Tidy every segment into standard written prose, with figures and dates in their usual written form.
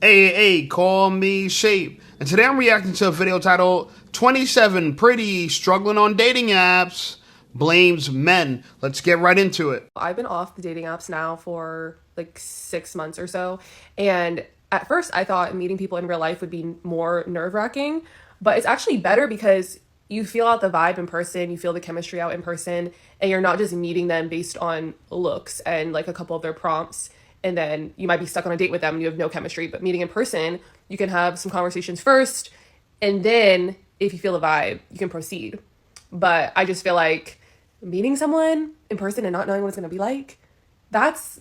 Hey, call me Shape. And today I'm reacting to a video titled 27 Pretty Struggling on Dating Apps Blames Men. Let's get right into it. I've been off the dating apps now for like 6 months or so. And at first, I thought meeting people in real life would be more nerve wracking, but it's actually better because you feel out the vibe in person, you feel the chemistry out in person, and you're not just meeting them based on looks and like a couple of their prompts. And then you might be stuck on a date with them and you have no chemistry. But meeting in person, you can have some conversations first. And then if you feel the vibe, you can proceed. But I just feel like meeting someone in person and not knowing what it's going to be like, that's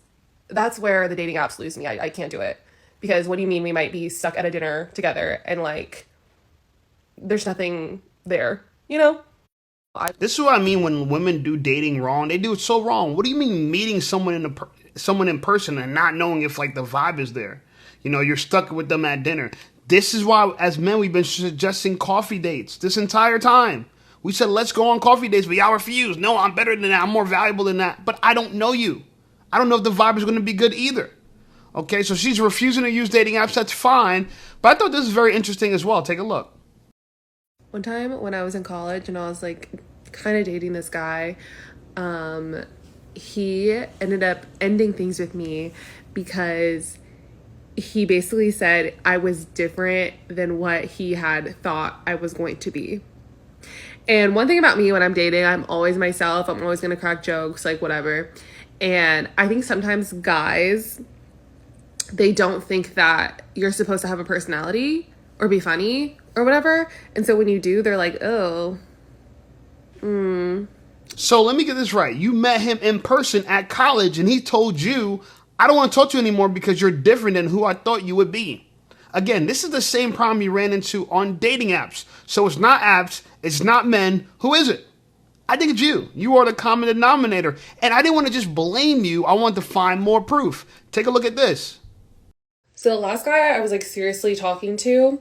where the dating apps lose me. I can't do it. Because what do you mean we might be stuck at a dinner together and like there's nothing there, you know? This is what I mean when women do dating wrong. They do it so wrong. What do you mean meeting someone someone in person and not knowing if like the vibe is there? You know, you're stuck with them at dinner. This is why, as men, we've been suggesting coffee dates this entire time. We said, let's go on coffee dates, but y'all refuse. No, I'm better than that. I'm more valuable than that. But I don't know you. I don't know if the vibe is going to be good either. Okay, so she's refusing to use dating apps. That's fine. But I thought this was very interesting as well. Take a look. One time when I was in college and I was like kind of dating this guy, he ended up ending things with me because he basically said I was different than what he had thought I was going to be. And one thing about me when I'm dating, I'm always myself. I'm always going to crack jokes, like whatever. And I think sometimes guys, they don't think that you're supposed to have a personality or be funny or whatever. And so when you do, they're like, oh, So let me get this right. You met him in person at college and he told you, I don't want to talk to you anymore because you're different than who I thought you would be. Again, this is the same problem you ran into on dating apps. So it's not apps, it's not men. Who is it? I think it's you. You are the common denominator. And I didn't want to just blame you. I wanted to find more proof. Take a look at this. So the last guy I was like seriously talking to,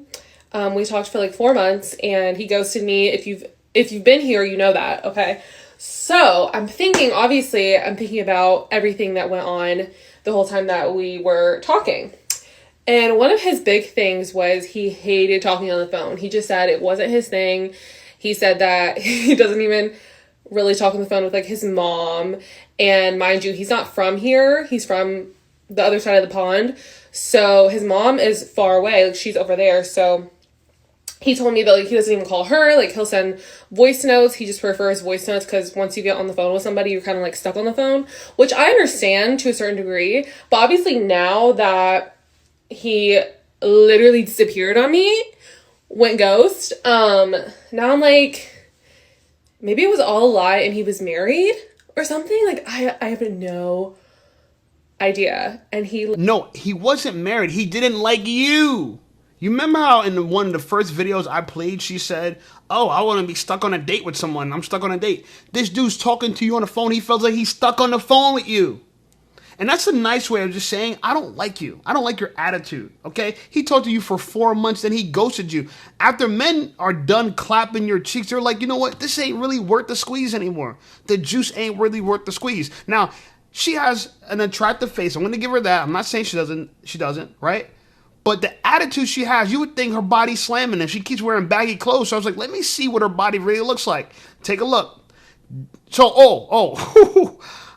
we talked for like 4 months and he ghosted me. If you've been here, you know that, okay? So I'm thinking about everything that went on the whole time that we were talking. And one of his big things was he hated talking on the phone. He just said it wasn't his thing. He said that he doesn't even really talk on the phone with like his mom. And mind you, he's not from here. He's from the other side of the pond. So his mom is far away. Like she's over there. So he told me that like he doesn't even call her. Like he'll send voice notes. He just prefers voice notes because once you get on the phone with somebody, you're kind of like stuck on the phone, which I understand to a certain degree. But obviously now that he literally disappeared on me, went ghost, now I'm like, maybe it was all a lie and he was married or something. Like I have no idea. And No, he wasn't married. He didn't like you. You remember how in one of the first videos I played, she said, oh, I want to be stuck on a date with someone. I'm stuck on a date. This dude's talking to you on the phone. He feels like he's stuck on the phone with you. And that's a nice way of just saying, I don't like you. I don't like your attitude, okay? He talked to you for 4 months, then he ghosted you. After men are done clapping your cheeks, they're like, you know what? This ain't really worth the squeeze anymore. The juice ain't really worth the squeeze. Now, she has an attractive face. I'm going to give her that. I'm not saying she doesn't, right? But the attitude she has, you would think her body's slamming and she keeps wearing baggy clothes. So I was like, let me see what her body really looks like. Take a look. So,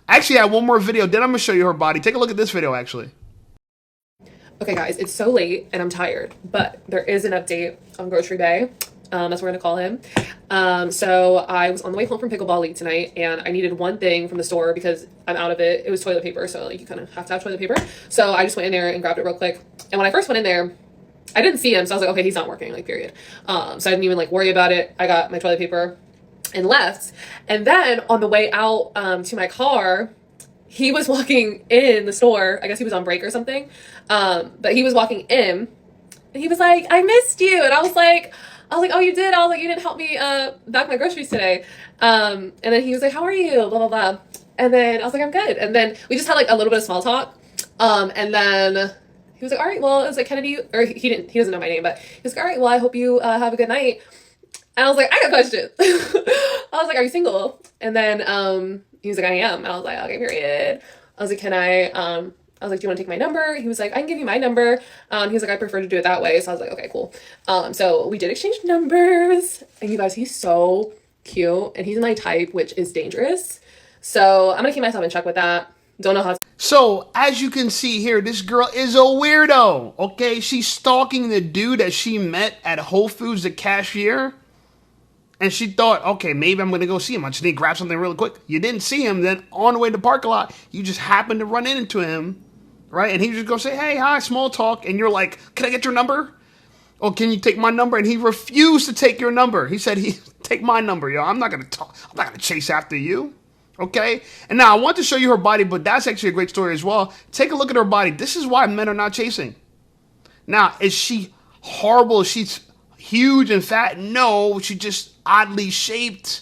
I actually have one more video. Then I'm going to show you her body. Take a look at this video, actually. Okay, guys, it's so late and I'm tired, but there is an update on Grocery Bay. That's what we're gonna call him. So I was on the way home from pickleball league tonight and I needed one thing from the store because I'm out of it. It was toilet paper, so like you kind of have to have toilet paper. So I just went in there and grabbed it real quick. And when I first went in there, I didn't see him, so I was like, okay, he's not working, like period. So I didn't even like worry about it. I got my toilet paper and left. And then on the way out to my car, he was walking in the store. I guess he was on break or something. But he was walking in and he was like, I missed you. And I was like, oh, you did? I was like, you didn't help me back my groceries today. And then he was like, how are you? Blah, blah, blah. And then I was like, I'm good. And then we just had like a little bit of small talk. And then he was like, all right, well, it was like, Kennedy, or he doesn't know my name, but he was like, all right, well, I hope you have a good night. And I was like, I got questions. I was like, are you single? And then he was like, I am. And I was like, okay, period. I was like, can I I was like, do you want to take my number? He was like, I can give you my number. He was like, I prefer to do it that way. So I was like, okay, cool. So we did exchange numbers. And you guys, he's so cute. And he's my type, which is dangerous. So I'm going to keep myself in check with that. Don't know how. So, as you can see here, this girl is a weirdo, okay? She's stalking the dude that she met at Whole Foods, the cashier. And she thought, okay, maybe I'm going to go see him. I just need to grab something really quick. You didn't see him. Then on the way to the parking lot, you just happened to run into him, right? And he just go say, hey, hi, small talk. And you're like, can I get your number? Or can you take my number? And he refused to take your number. He said, take my number, yo. I'm not going to talk. I'm not going to chase after you. Okay? And now I want to show you her body, but that's actually a great story as well. Take a look at her body. This is why men are not chasing. Now, is she horrible? She's huge and fat? No, she's just oddly shaped,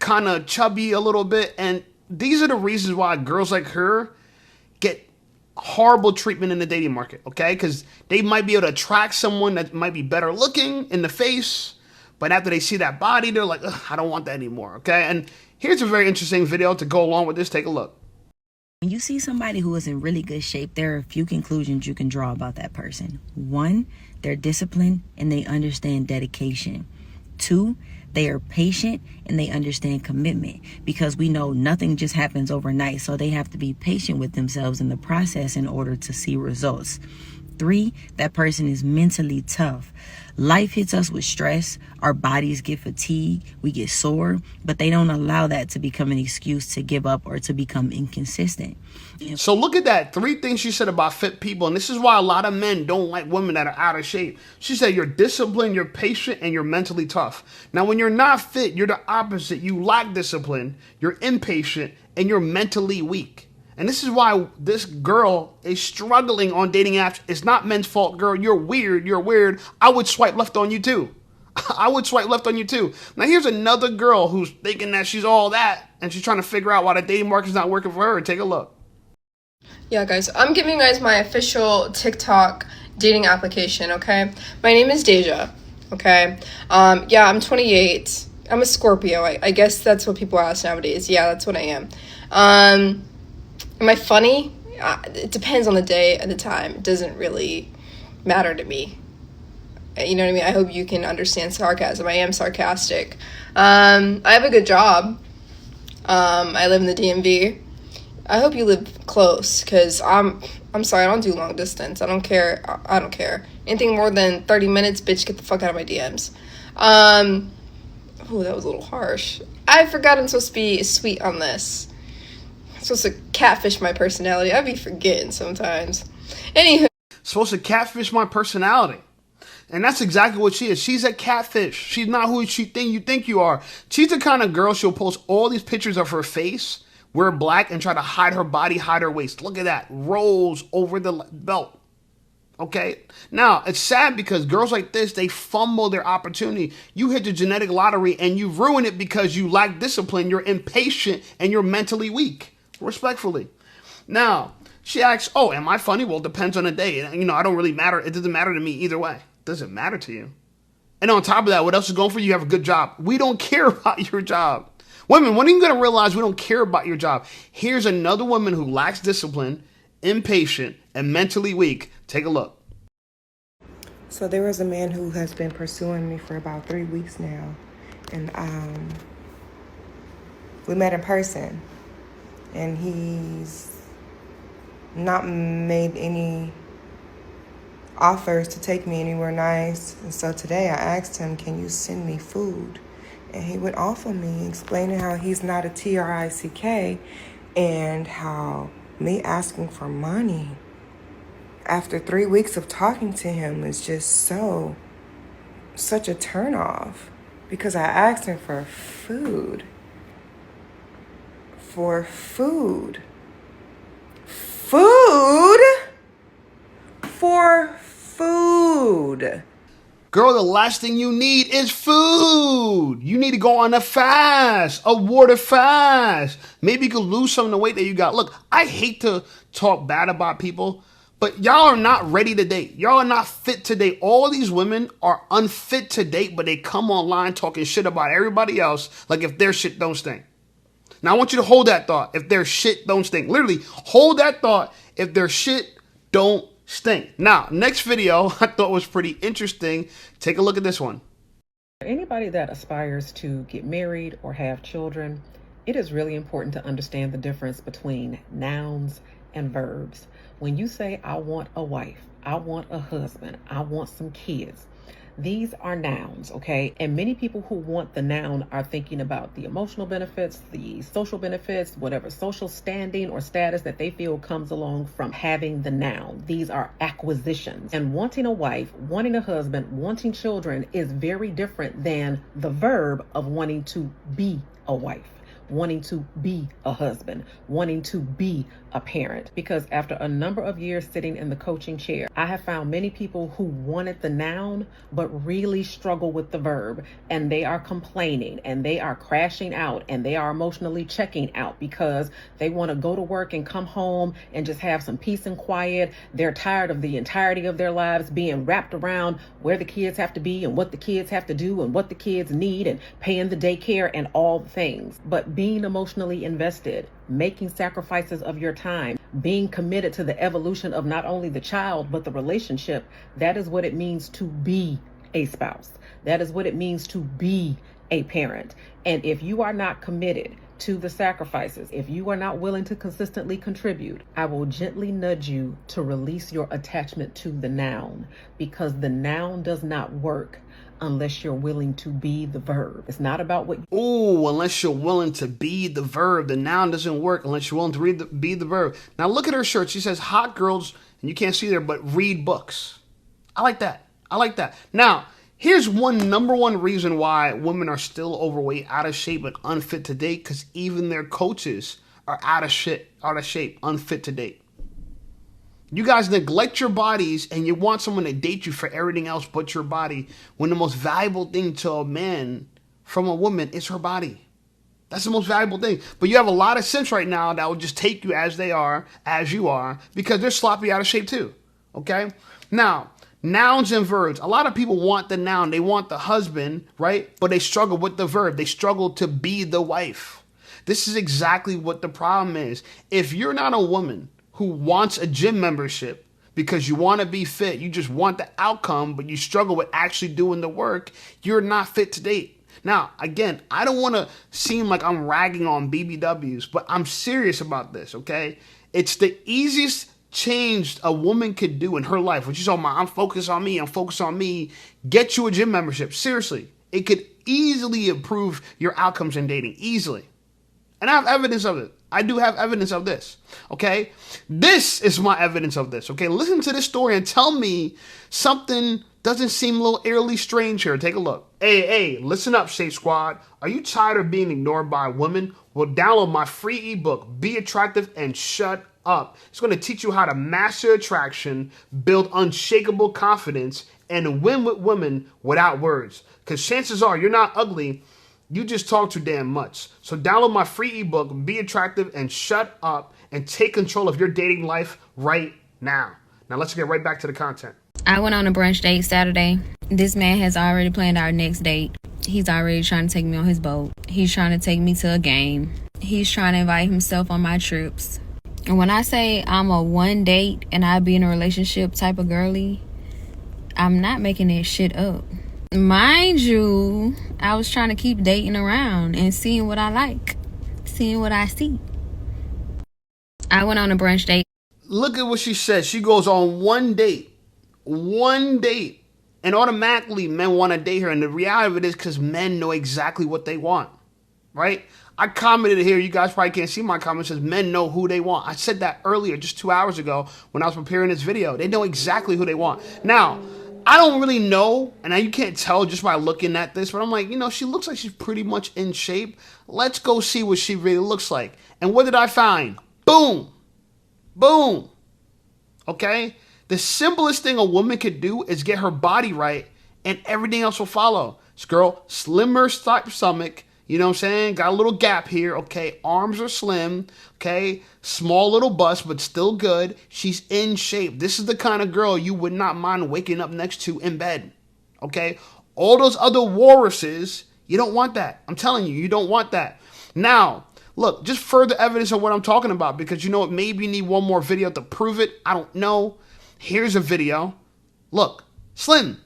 kind of chubby a little bit. And these are the reasons why girls like her get horrible treatment in the dating market, okay? Because they might be able to attract someone that might be better looking in the face, but after they see that body, they're like, I don't want that anymore, okay? And here's a very interesting video to go along with this. Take a look. When you see somebody who is in really good shape, there are a few conclusions you can draw about that person. 1, they're disciplined and they understand dedication. 2, they are patient and they understand commitment, because we know nothing just happens overnight. So they have to be patient with themselves in the process in order to see results. 3, that person is mentally tough. Life hits us with stress. Our bodies get fatigued. We get sore, but they don't allow that to become an excuse to give up or to become inconsistent. So look at that. 3 things she said about fit people. And this is why a lot of men don't like women that are out of shape. She said you're disciplined, you're patient, and you're mentally tough. Now, when you're not fit, you're the opposite. You lack discipline, you're impatient, and you're mentally weak. And this is why this girl is struggling on dating apps. It's not men's fault, girl. You're weird. You're weird. I would swipe left on you too. I would swipe left on you too. Now here's another girl who's thinking that she's all that, and she's trying to figure out why the dating market's not working for her. Take a look. Yeah, guys, I'm giving you guys my official TikTok dating application, okay? My name is Deja, okay? Yeah, I'm 28. I'm a Scorpio. I guess that's what people ask nowadays. Yeah, that's what I am. Am I funny? It depends on the day and the time. It doesn't really matter to me. You know what I mean? I hope you can understand sarcasm. I am sarcastic. I have a good job. I live in the DMV. I hope you live close, because I'm sorry, I don't do long distance. I don't care. I don't care. Anything more than 30 minutes, bitch, get the fuck out of my DMs. Oh, that was a little harsh. I forgot I'm supposed to be sweet on this. I'm supposed to catfish my personality. I be forgetting sometimes. Anywho. Supposed to catfish my personality. And that's exactly what she is. She's a catfish. She's not who you think you are. She's the kind of girl, she'll post all these pictures of her face, wear black, and try to hide her body, hide her waist. Look at that. Rolls over the belt. Okay? Now, it's sad because girls like this, they fumble their opportunity. You hit the genetic lottery and you ruin it because you lack discipline, you're impatient, and you're mentally weak. Respectfully. Now, she asks, oh, am I funny? Well, it depends on the day. You know, I don't really matter. It doesn't matter to me either way. It doesn't matter to you. And on top of that, what else is going for you? You have a good job. We don't care about your job. Women, when are you going to realize we don't care about your job? Here's another woman who lacks discipline, impatient, and mentally weak. Take a look. So there was a man who has been pursuing me for about 3 weeks now. And we met in person. And he's not made any offers to take me anywhere nice. And so today I asked him, can you send me food? And he went off on me, explaining how he's not a TRICK and how me asking for money after 3 weeks of talking to him is just such a turnoff, because I asked him for food. For food. Food? For food. Girl, the last thing you need is food. You need to go on a fast, a water fast. Maybe you could lose some of the weight that you got. Look, I hate to talk bad about people, but y'all are not ready to date. Y'all are not fit to date. All these women are unfit to date, but they come online talking shit about everybody else like if their shit don't stink. Now I want you to hold that thought. If their shit don't stink. Literally, hold that thought. If their shit don't stink. Now, next video I thought was pretty interesting. Take a look at this one. Anybody that aspires to get married or have children, it is really important to understand the difference between nouns and verbs. When you say, I want a wife, I want a husband, I want some kids, these are nouns, okay? And many people who want the noun are thinking about the emotional benefits, the social benefits, whatever social standing or status that they feel comes along from having the noun. These are acquisitions. And wanting a wife, wanting a husband, wanting children is very different than the verb of wanting to be a wife, wanting to be a husband, wanting to be a parent. Because after a number of years sitting in the coaching chair, I have found many people who wanted the noun but really struggle with the verb, and they are complaining and they are crashing out and they are emotionally checking out because they want to go to work and come home and just have some peace and quiet. They're tired of the entirety of their lives being wrapped around where the kids have to be and what the kids have to do and what the kids need and paying the daycare and all the things. But being emotionally invested, making sacrifices of your time, being committed to the evolution of not only the child, but the relationship, that is what it means to be a spouse. That is what it means to be a parent. And if you are not committed to the sacrifices, if you are not willing to consistently contribute, I will gently nudge you to release your attachment to the noun, because the noun does not work unless you're willing to be the verb. It's not about what unless you're willing to be the verb. The noun doesn't work unless you're willing to be the verb. Now look at her shirt. She says hot girls, and you can't see there, but read books. I like that. I like that. Now, here's number one reason why women are still overweight, out of shape, and unfit to date, because even their coaches are out of shape, unfit to date. You guys neglect your bodies and you want someone to date you for everything else but your body, when the most valuable thing to a man from a woman is her body. That's the most valuable thing. But you have a lot of simps right now that will just take you as they are, as you are, because they're sloppy, out of shape too. Okay? Now, nouns and verbs. A lot of people want the noun. They want the husband, right? But they struggle with the verb. They struggle to be the wife. This is exactly what the problem is. If you're not a woman who wants a gym membership because you want to be fit, you just want the outcome, but you struggle with actually doing the work, you're not fit to date. Now, again, I don't want to seem like I'm ragging on BBWs, but I'm serious about this, okay? It's the easiest change a woman could do in her life. When she's talking about, I'm focused on me, get you a gym membership. Seriously, it could easily improve your outcomes in dating, easily. And I have evidence of it. I do have evidence of this, okay? This is my evidence of this, okay? Listen to this story and tell me something doesn't seem a little eerily strange here. Take a look. Hey, listen up, Safe Squad. Are you tired of being ignored by women? Well, download my free ebook, Be Attractive and Shut Up. It's going to teach you how to master attraction, build unshakable confidence, and win with women without words. Because chances are you're not ugly, you just talk too damn much. So download my free ebook, Be Attractive and Shut Up, and take control of your dating life right now. Now let's get right back to the content. I went on a brunch date Saturday. This man has already planned our next date. He's already trying to take me on his boat. He's trying to take me to a game. He's trying to invite himself on my trips. And when I say I'm a one date and I be in a relationship type of girly, I'm not making that shit up. Mind you, I was trying to keep dating around and seeing what I like, seeing what I see. I went on a brunch date. Look at what she said. She goes on one date, and automatically men want to date her. And the reality of it is because men know exactly what they want, right? I commented here. You guys probably can't see my comment. It says men know who they want. I said that earlier, just 2 hours ago when I was preparing this video. They know exactly who they want. Now, I don't really know, and you can't tell just by looking at this, but I'm like, she looks like she's pretty much in shape. Let's go see what she really looks like. And what did I find? Boom. Boom. Okay? The simplest thing a woman could do is get her body right, and everything else will follow. This girl, slimmer type stomach, you know what I'm saying? Got a little gap here, okay? Arms are slim, okay? Small little bust, but still good. She's in shape. This is the kind of girl you would not mind waking up next to in bed, okay? All those other walruses, you don't want that. I'm telling you, you don't want that. Now, Look, just further evidence of what I'm talking about, because you know what? Maybe you need one more video to prove it. I don't know. Here's a video. Look, Slim.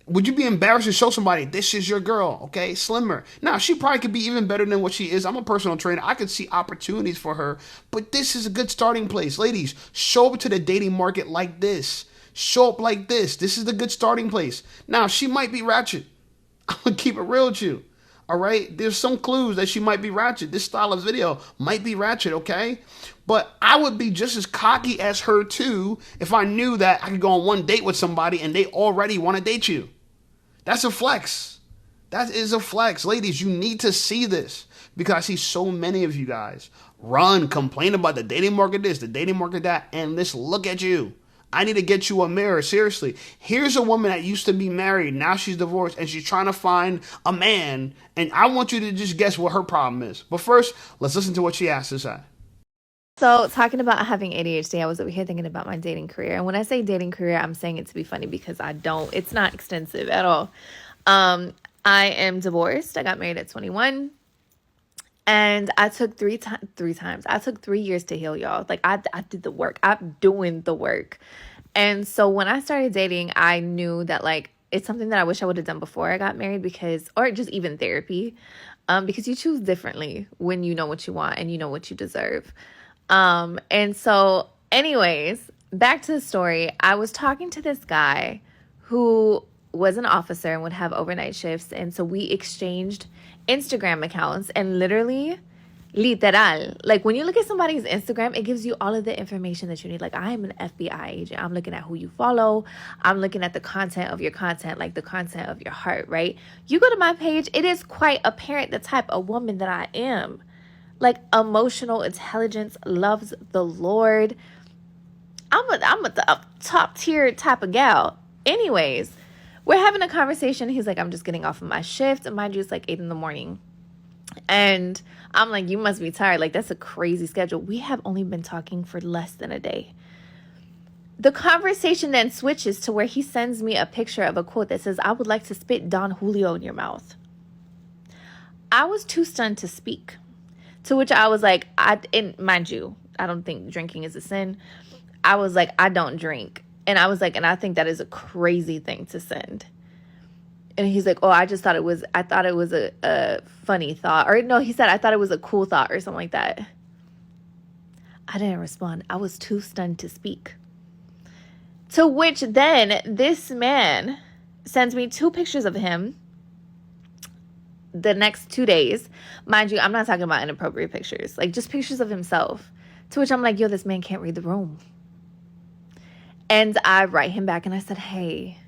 Would you be embarrassed to show somebody this is your girl, okay? Slimmer. Now, she probably could be even better than what she is. I'm a personal trainer. I could see opportunities for her, but this is a good starting place. Ladies, show up to the dating market like this. Show up like this. This is the good starting place. Now, she might be ratchet. I'm going to keep it real with you. All right? There's some clues that she might be ratchet. This style of video might be ratchet, okay? But I would be just as cocky as her too if I knew that I could go on one date with somebody and they already want to date you. That's a flex. That is a flex. Ladies, you need to see this, because I see so many of you guys run, complain about the dating market this, the dating market that, and this, look at you. I need to get you a mirror. Seriously. Here's a woman that used to be married. Now she's divorced and she's trying to find a man. And I want you to just guess what her problem is. But first, let's listen to what she has to say. So, talking about having ADHD, I was over here thinking about my dating career. And when I say dating career, I'm saying it to be funny because it's not extensive at all. I am divorced. I got married at 21. And I took three times. I took 3 years to heal, y'all. Like, I did the work. I'm doing the work. And so when I started dating, I knew that, like, it's something that I wish I would have done before I got married, or just even therapy, because you choose differently when you know what you want and you know what you deserve. And so anyways, back to the story. I was talking to this guy who was an officer and would have overnight shifts. And so we exchanged Instagram accounts, and literal, like when you look at somebody's Instagram, it gives you all of the information that you need. Like, I'm an FBI agent. I'm looking at who you follow. I'm looking at the content of your content, like the content of your heart, right? You go to my page, it is quite apparent the type of woman that I am. Like, emotional intelligence, loves the Lord. I'm a top tier type of gal. Anyways, we're having a conversation. He's like, I'm just getting off of my shift. And mind you, it's like 8 a.m. And I'm like, you must be tired. Like, that's a crazy schedule. We have only been talking for less than a day. The conversation then switches to where he sends me a picture of a quote that says, I would like to spit Don Julio in your mouth. I was too stunned to speak. To which I was like, and mind you, I don't think drinking is a sin. I was like, I don't drink. And I was like, and I think that is a crazy thing to send. And he's like, oh, I thought it was a funny thought. Or no, he said, I thought it was a cool thought or something like that. I didn't respond. I was too stunned to speak. To which then this man sends me 2 pictures of him the next 2 days. Mind you, I'm not talking about inappropriate pictures. Like, just pictures of himself. To which I'm like, yo, this man can't read the room. And I write him back and I said, hey,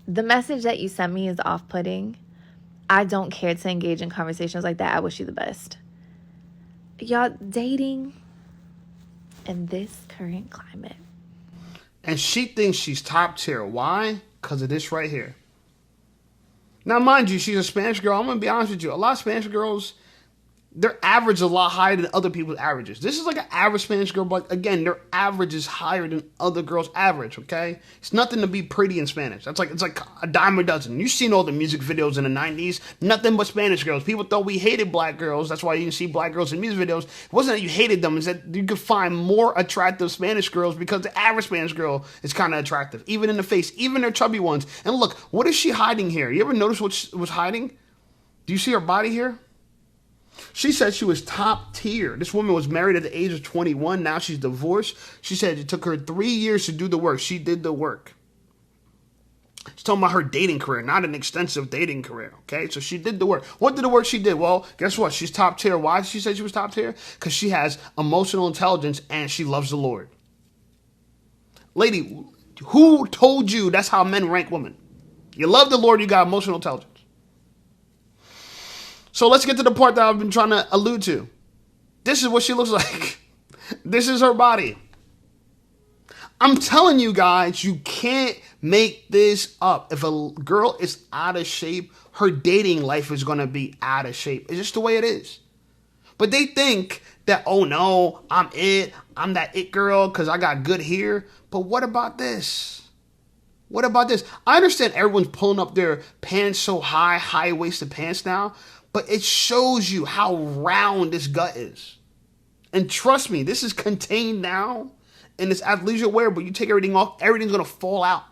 the message that you sent me is off-putting. I don't care to engage in conversations like that. I wish you the best. Y'all, dating in this current climate. And she thinks she's top tier. Why? Because of this right here. Now, mind you, she's a Spanish girl. I'm going to be honest with you. A lot of Spanish girls, their average is a lot higher than other people's averages. This is like an average Spanish girl, but again, their average is higher than other girls' average, okay? It's nothing to be pretty in Spanish. It's like a dime a dozen. You've seen all the music videos in the 90s. Nothing but Spanish girls. People thought we hated black girls. That's why you didn't see black girls in music videos. It wasn't that you hated them. It's that you could find more attractive Spanish girls because the average Spanish girl is kind of attractive, even in the face, even their chubby ones. And look, what is she hiding here? You ever notice what she was hiding? Do you see her body here? She said she was top tier. This woman was married at the age of 21. Now she's divorced. She said it took her 3 years to do the work. She did the work. She's talking about her dating career, not an extensive dating career, okay? So she did the work. What did the work she did? Well, guess what? She's top tier. Why did she say she was top tier? Because she has emotional intelligence and she loves the Lord. Lady, who told you that's how men rank women? You love the Lord, you got emotional intelligence. So let's get to the part that I've been trying to allude to. This is what she looks like. This is her body. I'm telling you guys, you can't make this up. If a girl is out of shape, her dating life is going to be out of shape. It's just the way it is. But they think that, oh no, I'm that it girl because I got good hair. But what about this? What about this? I understand everyone's pulling up their pants so high-waisted pants now. But it shows you how round this gut is. And trust me, this is contained now in this athleisure wear, but you take everything off, everything's going to fall out.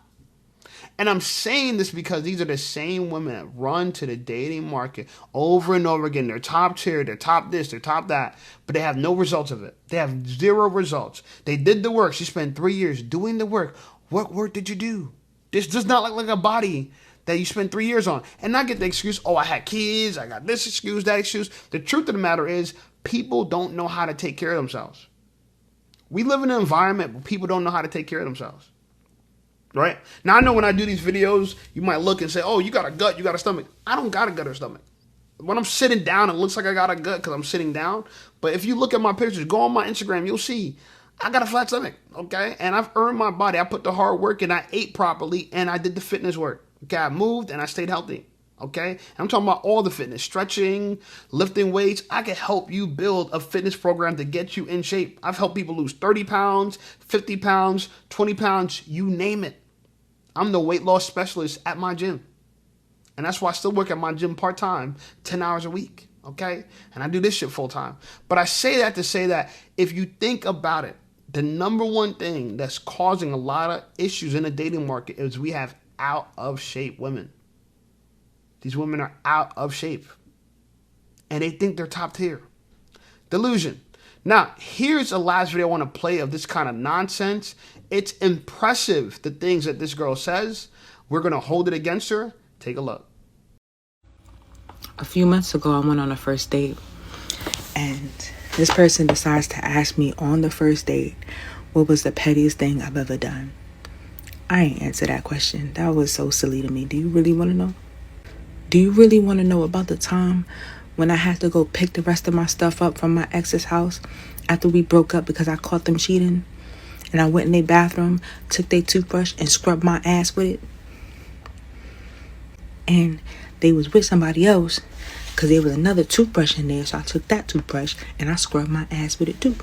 And I'm saying this because these are the same women that run to the dating market over and over again. They're top tier, they're top this, they're top that, but they have no results of it. They have zero results. They did the work. She spent 3 years doing the work. What work did you do? This does not look like a body that you spent 3 years on. And not get the excuse, oh, I had kids, I got this excuse, that excuse. The truth of the matter is, people don't know how to take care of themselves. We live in an environment where people don't know how to take care of themselves. Right? Now, I know when I do these videos, you might look and say, oh, you got a gut, you got a stomach. I don't got a gut or stomach. When I'm sitting down, it looks like I got a gut because I'm sitting down. But if you look at my pictures, go on my Instagram, you'll see I got a flat stomach, okay? And I've earned my body. I put the hard work and I ate properly and I did the fitness work. Okay, I moved and I stayed healthy, okay? I'm talking about all the fitness, stretching, lifting weights. I can help you build a fitness program to get you in shape. I've helped people lose 30 pounds, 50 pounds, 20 pounds, you name it. I'm the weight loss specialist at my gym. And that's why I still work at my gym part-time, 10 hours a week, okay? And I do this shit full-time. But I say that to say that if you think about it, the number one thing that's causing a lot of issues in the dating market is we have out-of-shape women. These women are out of shape. And they think they're top tier. Delusion. Now, here's a last video I want to play of this kind of nonsense. It's impressive, the things that this girl says. We're going to hold it against her. Take a look. A few months ago, I went on a first date. And this person decides to ask me on the first date, what was the pettiest thing I've ever done? I ain't answer that question. That was so silly to me. Do you really want to know? Do you really want to know about the time when I had to go pick the rest of my stuff up from my ex's house after we broke up because I caught them cheating? And I went in their bathroom, took their toothbrush, and scrubbed my ass with it. And they was with somebody else because there was another toothbrush in there. So I took that toothbrush and I scrubbed my ass with it too.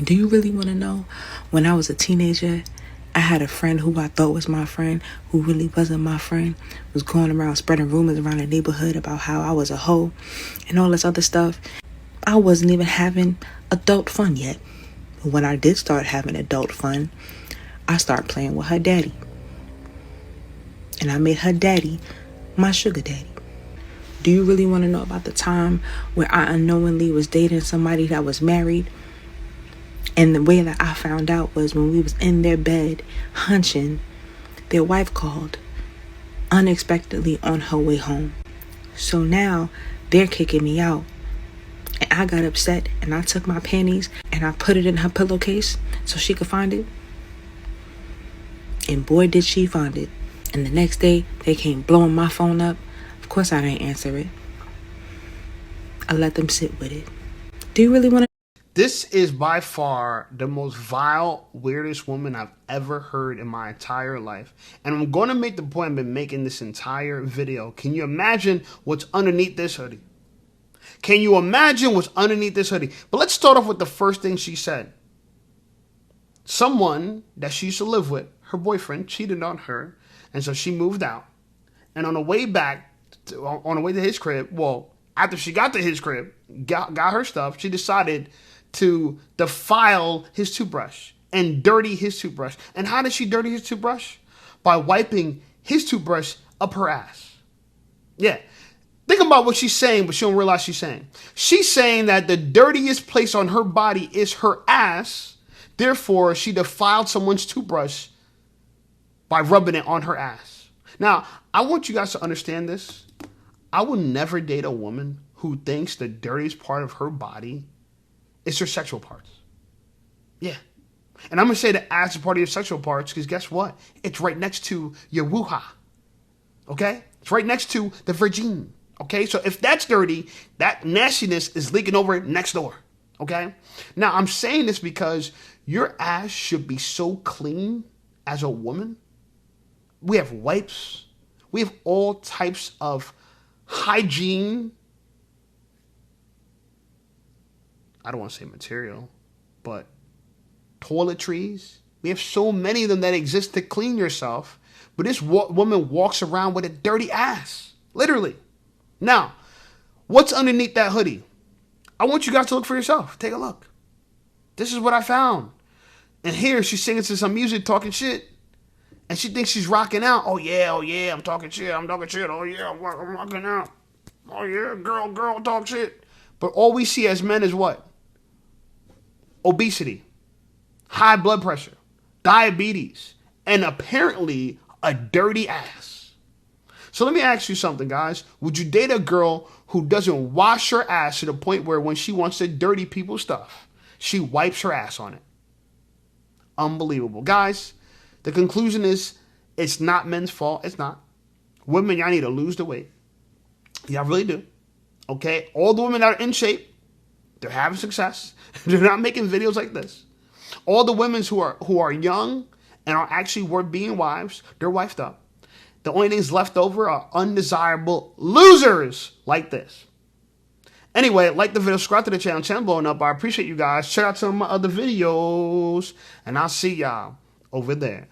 Do you really want to know? When I was a teenager, I had a friend who I thought was my friend, who really wasn't my friend, was going around spreading rumors around the neighborhood about how I was a hoe and all this other stuff. I wasn't even having adult fun yet. But when I did start having adult fun, I started playing with her daddy. And I made her daddy my sugar daddy. Do you really want to know about the time where I unknowingly was dating somebody that was married? And the way that I found out was when we was in their bed hunching, their wife called unexpectedly on her way home. So now they're kicking me out. And I got upset and I took my panties and I put it in her pillowcase so she could find it. And boy, did she find it. And the next day, they came blowing my phone up. Of course I didn't answer it. I let them sit with it. Do you really want to? This is by far the most vile, weirdest woman I've ever heard in my entire life. And I'm going to make the point I've been making this entire video. Can you imagine what's underneath this hoodie? Can you imagine what's underneath this hoodie? But let's start off with the first thing she said. Someone that she used to live with, her boyfriend, cheated on her. And so she moved out. And on the way back, on the way to his crib, well, after she got to his crib, got her stuff, she decided to defile his toothbrush and dirty his toothbrush. And how did she dirty his toothbrush? By wiping his toothbrush up her ass. Yeah. Think about what she's saying, but she don't realize she's saying. She's saying that the dirtiest place on her body is her ass. Therefore, she defiled someone's toothbrush by rubbing it on her ass. Now, I want you guys to understand this. I will never date a woman who thinks the dirtiest part of her body is her sexual parts. Yeah. And I'm going to say the ass is part of your sexual parts because guess what? It's right next to your woo-ha. Okay? It's right next to the vagine. Okay, so if that's dirty, that nastiness is leaking over next door. Okay, now I'm saying this because your ass should be so clean as a woman. We have wipes, we have all types of hygiene. I don't want to say material, but toiletries. We have so many of them that exist to clean yourself, but this woman walks around with a dirty ass, literally. Now, What's underneath that hoodie? I want you guys to look for yourself. Take a look. This is what I found. And here she's singing to some music, talking shit. And she thinks she's rocking out. Oh yeah, I'm talking shit. Oh yeah, I'm rocking out. Oh yeah, girl, talk shit. But all we see as men is what? Obesity, high blood pressure, diabetes, and apparently a dirty ass. So let me ask you something, guys. Would you date a girl who doesn't wash her ass to the point where when she wants to dirty people's stuff, she wipes her ass on it? Unbelievable. Guys, the conclusion is it's not men's fault. It's not. Women, y'all need to lose the weight. Y'all really do. Okay? All the women that are in shape, they're having success. They're not making videos like this. All the women who are young and are actually worth being wives, they're wifed up. The only things left over are undesirable losers like this. Anyway, like the video, subscribe to the channel blowing up. I appreciate you guys. Check out some of my other videos, and I'll see y'all over there.